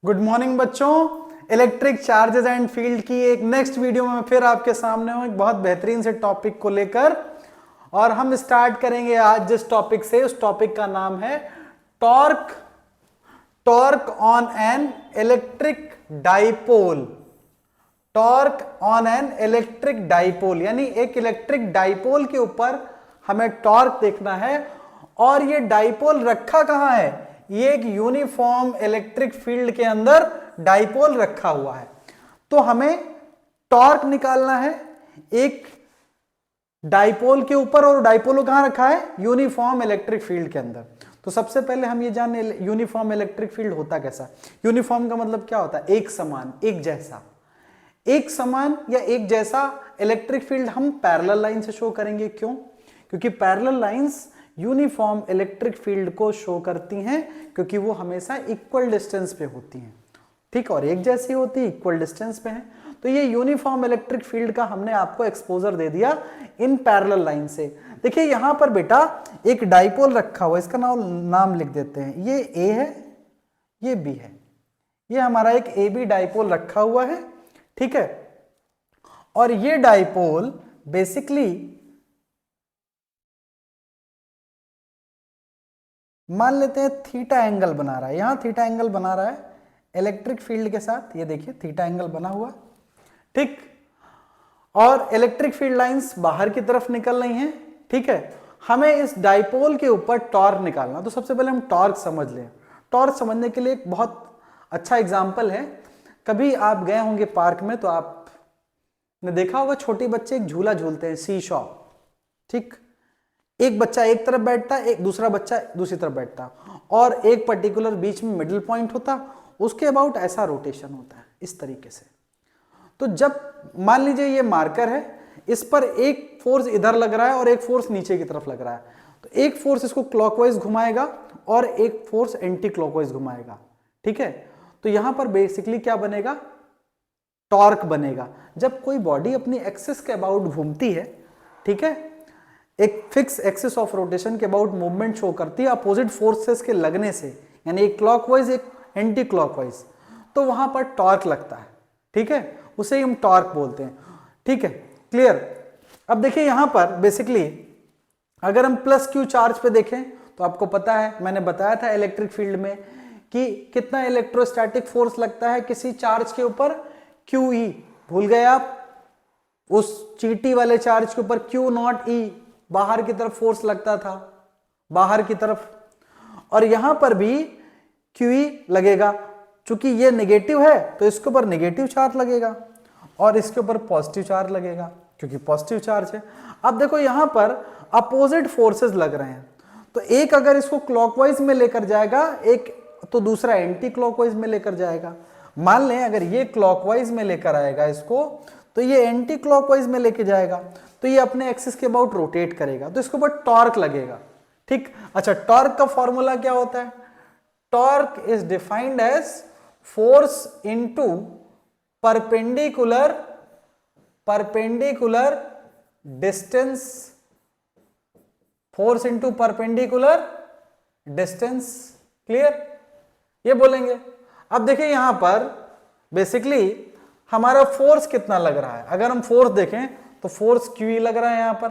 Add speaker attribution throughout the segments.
Speaker 1: Good morning बच्चों। Electric charges and field की एक नेक्स्ट वीडियो में फिर आपके सामने हूं एक बहुत बेहतरीन से टॉपिक को लेकर। और हम स्टार्ट करेंगे आज जिस टॉपिक से, उस टॉपिक का नाम है torque. Torque on an electric dipole. Torque on an electric dipole यानी एक इलेक्ट्रिक डाइपोल के ऊपर हमें टॉर्क देखना है। और ये डाइपोल रखा कहां है? ये एक यूनिफॉर्म इलेक्ट्रिक फील्ड के अंदर डाइपोल रखा हुआ है। तो हमें टॉर्क निकालना है एक डाइपोल के ऊपर, और डाइपोल कहां रखा है? यूनिफॉर्म इलेक्ट्रिक फील्ड के अंदर। तो सबसे पहले हम ये जाने यूनिफॉर्म इलेक्ट्रिक फील्ड होता कैसा। यूनिफॉर्म का मतलब क्या होता है? एक समान, एक जैसा। एक समान या एक जैसा इलेक्ट्रिक फील्ड हम पैरेलल लाइन से शो करेंगे। क्यों? क्योंकि parallel lines uniform electric field को शो करती हैं, क्योंकि वो हमेशा इक्वल डिस्टेंस पे होती हैं, ठीक, और एक जैसी होती है, इक्वल डिस्टेंस पे हैं। तो ये यूनिफॉर्म इलेक्ट्रिक फील्ड का हमने आपको एक्सपोजर दे दिया इन पैरेलल लाइन से। देखिए यहां पर बेटा एक डाइपोल रखा हुआ है, इसका नाम लिख देते हैं। ये ए है, ये बी है। ये हमारा एक ए बी डाइपोल रखा हुआ है, ठीक है। और ये डाइपोल बेसिकली मान लेते हैं थीटा एंगल बना रहा है। यहां थीटा एंगल बना रहा है इलेक्ट्रिक फील्ड के साथ। ये देखिए थीटा एंगल बना हुआ, ठीक। और इलेक्ट्रिक फील्ड लाइंस बाहर की तरफ निकल रही हैं, ठीक है। हमें इस डाइपोल के ऊपर टॉर्क निकालना। तो सबसे पहले हम टॉर्क समझ लें। टॉर्क समझने के लिए एक बहुत अच्छा एग्जाम्पल है। कभी आप गए होंगे पार्क में तो आपने देखा होगा छोटे बच्चे एक झूला झूलते हैं, सी शॉ, ठीक। एक बच्चा एक तरफ बैठता है, एक दूसरा बच्चा दूसरी तरफ बैठता, और एक पर्टिकुलर बीच में मिडिल पॉइंट होता, उसके अबाउट ऐसा रोटेशन होता है इस तरीके से। तो जब मान लीजिए ये मार्कर है, इस पर एक फोर्स इधर लग रहा है और एक फोर्स नीचे की तरफ लग रहा है, तो एक फोर्स इसको क्लॉकवाइज घुमाएगा और एक फोर्स एंटी क्लॉकवाइज घुमाएगा, ठीक है। तो यहां पर बेसिकली क्या बनेगा? टॉर्क बनेगा। जब कोई बॉडी अपनी एक्सिस के अबाउट घूमती है, ठीक है, एक फिक्स एक्सिस ऑफ रोटेशन के अबाउट मूवमेंट शो करती है अपोजिट फोर्सेस के लगने से, यानी एक क्लॉकवाइज एक एंटी क्लॉकवाइज, तो वहां पर टॉर्क लगता है, ठीक है। उसे हम टॉर्क बोलते हैं, ठीक है, क्लियर। अब देखिए यहां पर बेसिकली अगर हम प्लस क्यू चार्ज पे देखें तो आपको पता है, मैंने बताया था इलेक्ट्रिक फील्ड में कि कितना इलेक्ट्रोस्टैटिक फोर्स लगता है किसी चार्ज के ऊपर, क्यू ई। भूल गए आप? उस चींटी वाले चार्ज के ऊपर क्यू नॉट ई बाहर की तरफ फोर्स लगता था, बाहर की तरफ। और यहां पर भी क्यू ई लगेगा। चूंकि ये नेगेटिव है तो इसके ऊपर नेगेटिव चार्ज लगेगा, और इसके ऊपर पॉजिटिव चार्ज लगेगा क्योंकि पॉजिटिव चार्ज है। अब देखो यहां पर अपोजिट फोर्सेस लग रहे हैं, तो एक अगर इसको क्लॉकवाइज में लेकर जाएगा, एक तो दूसरा एंटी क्लॉकवाइज में लेकर जाएगा। मान लें अगर ये क्लॉकवाइज में लेकर आएगा इसको, तो ये एंटी क्लॉकवाइज में लेके जाएगा, तो ये अपने एक्सिस के अबाउट रोटेट करेगा, तो इसके ऊपर टॉर्क लगेगा, ठीक। अच्छा, टॉर्क का फॉर्मूला क्या होता है? Torque is defined as force into perpendicular distance, force into perpendicular distance, clear? ये बोलेंगे। अब देखिए यहां पर बेसिकली हमारा फोर्स कितना लग रहा है। अगर हम फोर्स देखें तो फोर्स क्यू लग रहा है यहां पर,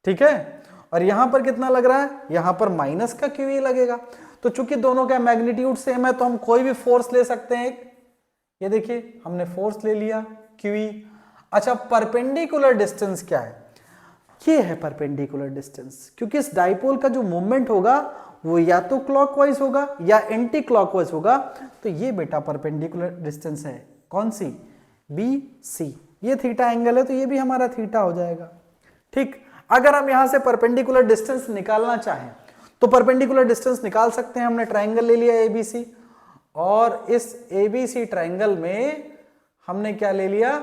Speaker 1: ठीक है। और यहां पर कितना लग रहा है? यहां पर माइनस का क्यू लगेगा। तो चूंकि दोनों का मैग्नीट्यूड सेम है तो हम कोई भी फोर्स ले सकते हैं एक। ये देखिए हमने फोर्स ले लिया क्यू। अच्छा, परपेंडिकुलर डिस्टेंस क्या है? ये है परपेंडिकुलर डिस्टेंस, क्योंकि इस डाइपोल का जो मूवमेंट होगा वो या तो क्लॉकवाइज होगा या एंटी क्लॉकवाइज होगा। तो ये बेटा परपेंडिकुलर डिस्टेंस है, कौन सी? B C. ये थीटा एंगल है तो ये भी हमारा थीटा हो जाएगा, ठीक। अगर हम यहां से परपेंडिकुलर डिस्टेंस निकालना चाहें तो परपेंडिकुलर डिस्टेंस निकाल सकते हैं। हमने ट्राइंगल ले लिया एबीसी, और इस एबीसी ट्राइंगल में हमने क्या ले लिया?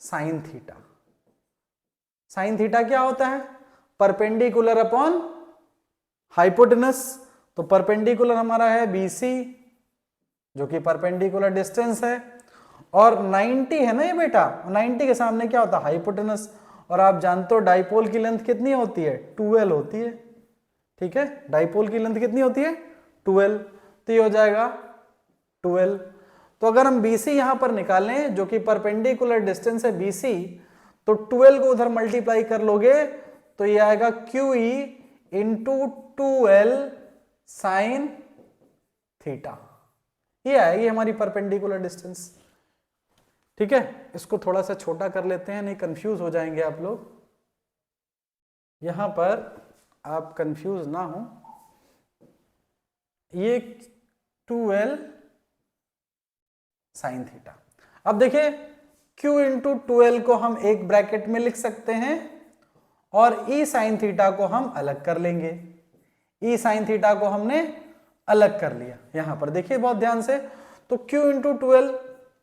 Speaker 1: Sine theta. साइन थीटा क्या होता है? Perpendicular upon hypotenuse. तो परपेंडिकुलर हमारा है बीसी, जो कि परपेंडिकुलर डिस्टेंस है, और 90 है ना ये बेटा। 90 के सामने क्या होता है? हाइपोटेनस। और आप जानते हो डाइपोल की लेंथ कितनी होती है? 12 होती है, ठीक है। डाइपोल की लेंथ कितनी होती है? 12। तो ये हो जाएगा 12। तो अगर हम BC यहां पर निकालें जो कि परपेंडिकुलर डिस्टेंस है BC, तो 12 को उधर मल्टीप्लाई कर लोगे तो ये आएगा QE into 2L sign theta. ये आएगी हमारी परपेंडिकुलर डिस्टेंस। ठीक है, इसको थोड़ा सा छोटा कर लेते हैं, नहीं कंफ्यूज हो जाएंगे आप लोग। यहां पर आप कंफ्यूज ना हो, ये 2L साइन थीटा। अब देखिए Q इंटू 2L को हम एक ब्रैकेट में लिख सकते हैं और E साइन थीटा को हम अलग कर लेंगे। E साइन थीटा को हमने अलग कर लिया। यहां पर देखिए बहुत ध्यान से, तो Q इंटू 2L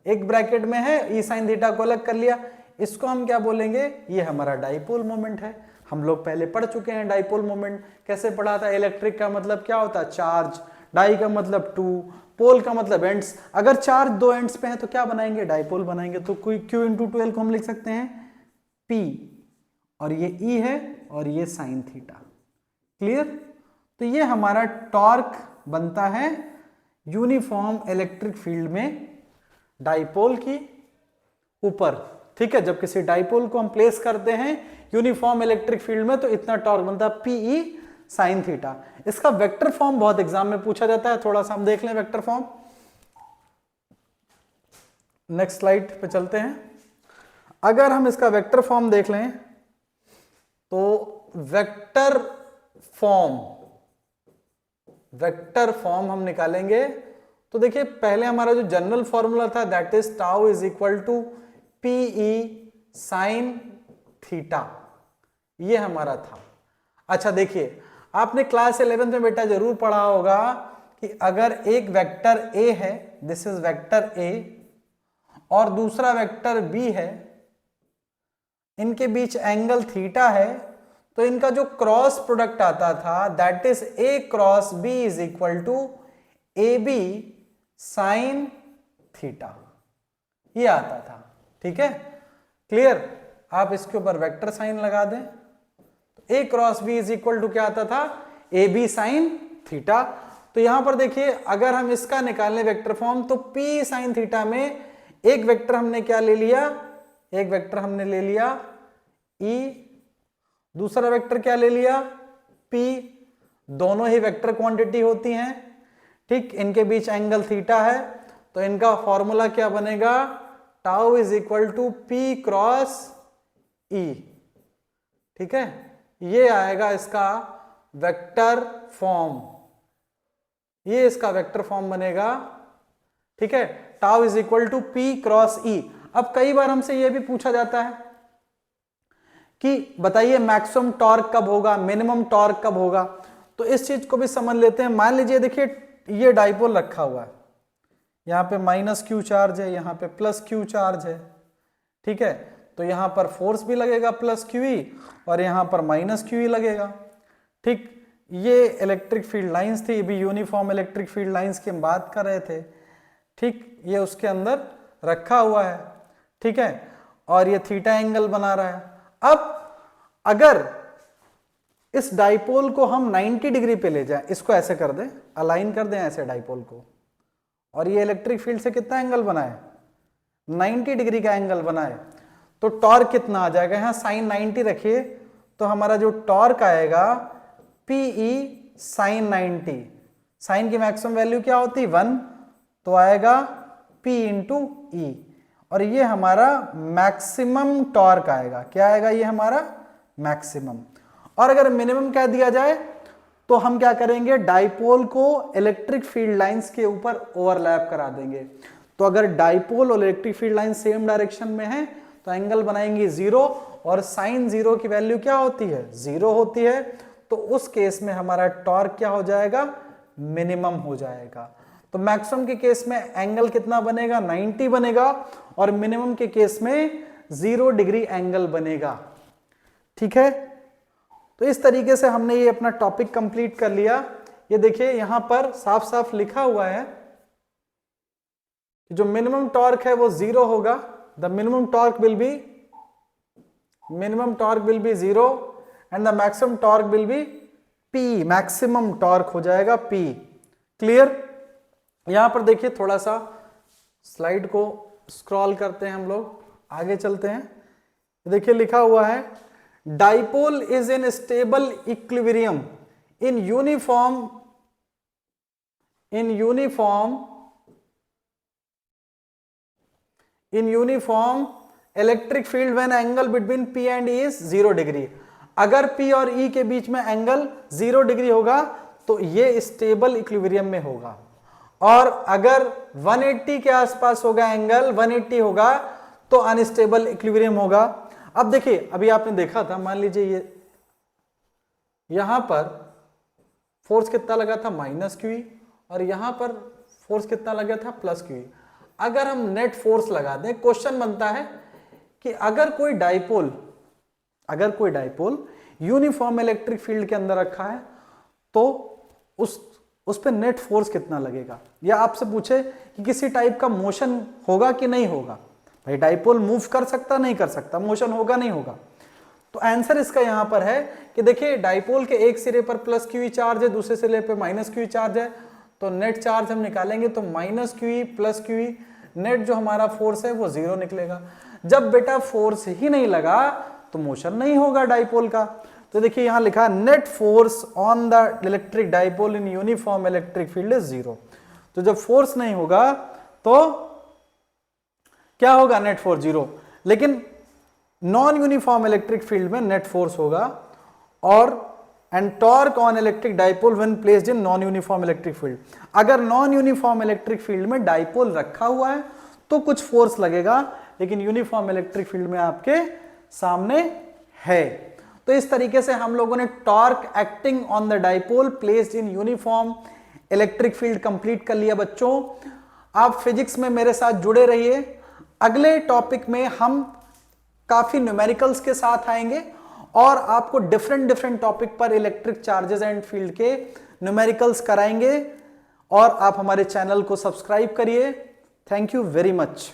Speaker 1: एक ब्रैकेट में है, E साइन थीटा को अलग कर लिया। इसको हम क्या बोलेंगे, ये हमारा डाइपोल मोमेंट है। हम लोग पहले पढ़ चुके हैं डाइपोल मोमेंट कैसे पढ़ा था। इलेक्ट्रिक का मतलब क्या होता है, चार्ज, डाई का मतलब 2, पोल का मतलब एंड्स। अगर चार्ज दो एंड्स पे है तो क्या बनाएंगे, डाइपोल बनाएंगे। तो Q इंटू 2L को हम लिख सकते हैं P, और ये E है और ये साइन थीटा। क्लियर। तो ये हमारा टॉर्क बनता है यूनिफॉर्म इलेक्ट्रिक फील्ड में डाइपोल की ऊपर। ठीक है, जब किसी डाइपोल को हम प्लेस करते हैं यूनिफॉर्म इलेक्ट्रिक फील्ड में तो इतना टॉर्क बनता है PE साइन थीटा। इसका वेक्टर फॉर्म बहुत एग्जाम में पूछा जाता है, थोड़ा सा हम देख लें वेक्टर फॉर्म। नेक्स्ट स्लाइड पे चलते हैं। अगर हम इसका वेक्टर फॉर्म देख लें तो वेक्टर फॉर्म हम निकालेंगे तो देखिए पहले हमारा जो जनरल फॉर्मूला था that is tau is equal to PE sine theta, ये हमारा था। अच्छा देखिए, आपने क्लास 11 में बेटा जरूर पढ़ा होगा कि अगर एक वेक्टर A है, दिस इज वेक्टर A, और दूसरा वेक्टर B है, इनके बीच एंगल थीटा है, तो इनका जो क्रॉस प्रोडक्ट आता था that is A cross B is equal to AB sine theta, ये आता था। ठीक है, क्लियर। आप इसके ऊपर वेक्टर साइन लगा दें तो A cross B is equal to क्या आता था, AB साइन थीटा। तो यहां पर देखिए अगर हम इसका निकालने वेक्टर फॉर्म तो P साइन थीटा में एक वेक्टर हमने क्या ले लिया, एक वेक्टर हमने ले लिया E, दूसरा वेक्टर क्या ले लिया P, दोनों ही वेक्टर क्वांटिटी होती हैं। ठीक, इनके बीच एंगल थीटा है तो इनका फॉर्मूला क्या बनेगा, tau is equal to P cross E। ठीक है, ये आएगा इसका वेक्टर फॉर्म, ये इसका वेक्टर फॉर्म बनेगा। ठीक है, tau is equal to P cross E। अब कई बार हमसे यह भी पूछा जाता है कि बताइए मैक्सिमम टॉर्क कब होगा, मिनिमम टॉर्क कब होगा। तो इस चीज को भी समझ लेते हैं। मान लीजिए देखिए ये डाइपोल रखा हुआ है, यहां पे माइनस Q चार्ज है, यहां पे प्लस Q चार्ज है। ठीक है, तो यहां पर फोर्स भी लगेगा प्लस QE और यहां पर माइनस QE लगेगा। ठीक, ये इलेक्ट्रिक फील्ड लाइंस थी, भी यूनिफॉर्म इलेक्ट्रिक फील्ड लाइंस की हम बात कर रहे थे। ठीक, ये उसके अंदर रखा हुआ है। ठीक है, और ये थीटा एंगल बना रहा है। अब अगर इस डाइपोल को हम 90 डिग्री पे ले जाएं, इसको ऐसे कर दें, अलाइन कर दें ऐसे डाइपोल को, और ये इलेक्ट्रिक फील्ड से कितना एंगल बनाए, 90 डिग्री का एंगल बनाए, तो टॉर्क कितना आ जाएगा, यहां साइन 90 रखिए तो हमारा जो टॉर्क आएगा PE साइन 90, साइन की मैक्सिमम वैल्यू क्या होती है 1, तो आएगा P इंटू E, और ये हमारा मैक्सिमम टॉर्क आएगा। क्या आएगा, ये हमारा मैक्सिमम। और अगर मिनिमम कह दिया जाए तो हम क्या करेंगे, डाइपोल को इलेक्ट्रिक फील्ड लाइंस के ऊपर ओवरलैप करा देंगे। तो अगर डाइपोल और electric field line same direction में है तो एंगल बनाएंगे 0, और साइन 0 की वैल्यू क्या होती है, 0 होती है। तो उस केस में हमारा टॉर्क क्या हो जाएगा, मिनिमम हो जाएगा। तो मैक्सिमम के केस में एंगल कितना बनेगा, 90 बनेगा, और मिनिमम के केस में 0 डिग्री एंगल बनेगा। ठीक है, तो इस तरीके से हमने ये अपना टॉपिक कंप्लीट कर लिया। ये देखिए यहां पर साफ साफ लिखा हुआ है कि जो मिनिमम टॉर्क है वो 0 होगा, the minimum torque will be 0 and the maximum torque will be P, maximum torque हो जाएगा P। क्लियर। यहां पर देखिए थोड़ा सा स्लाइड को स्क्रॉल करते हैं हम लोग, आगे चलते हैं। देखिए लिखा हुआ है dipole is in stable equilibrium in uniform electric field when angle between P and E is 0 degree. अगर P और E के बीच में एंगल 0 डिग्री होगा तो ये स्टेबल इक्विलिब्रियम में होगा, और अगर 180 के आसपास होगा एंगल, 180 होगा तो अनस्टेबल इक्विलिब्रियम होगा। अब देखिए अभी आपने देखा था, मान लीजिए ये यहां पर फोर्स कितना लगा था -QE, और यहां पर फोर्स कितना लगा था +QE। अगर हम नेट फोर्स लगा दें, क्वेश्चन बनता है कि अगर कोई डाइपोल यूनिफॉर्म इलेक्ट्रिक फील्ड के अंदर रखा है तो उस पे नेट फोर्स कितना लगेगा, या आपसे पूछे कि किसी टाइप का मोशन होगा कि नहीं होगा। भाई डाइपोल मूव कर सकता नहीं कर सकता, मोशन होगा नहीं होगा। तो आंसर इसका यहां पर है कि देखिए डाइपोल के एक सिरे पर +QE चार्ज है, दूसरे सिरे पर -QE चार्ज है, तो नेट चार्ज हम निकालेंगे तो -QE +QE, नेट जो हमारा फोर्स है वो 0 निकलेगा। जब बेटा फोर्स ही नहीं लगा तो मोशन नहीं होगा डाइपोल का। तो देखिए यहां लिखा net force on the electric dipole in uniform electric field is 0। तो जब फोर्स नहीं होगा तो क्या होगा, नेट फोर्स 0। लेकिन नॉन यूनिफॉर्म इलेक्ट्रिक फील्ड में नेट फोर्स होगा, और and torque on electric dipole when placed in non uniform electric field. अगर नॉन यूनिफॉर्म इलेक्ट्रिक फील्ड में डाइपोल रखा हुआ है तो कुछ फोर्स लगेगा, लेकिन यूनिफॉर्म इलेक्ट्रिक फील्ड में आपके सामने है। तो इस तरीके से हम लोगों ने torque acting on the dipole placed in uniform electric field complete कर लिया। बच्चों आप फिजिक्स में मेरे साथ जुड़े रहिए, अगले टॉपिक में हम काफी न्यूमेरिकल्स के साथ आएंगे और आपको डिफरेंट टॉपिक पर इलेक्ट्रिक चार्जेस एंड फील्ड के न्यूमेरिकल्स कराएंगे। और आप हमारे चैनल को सब्सक्राइब करिए। Thank you very much.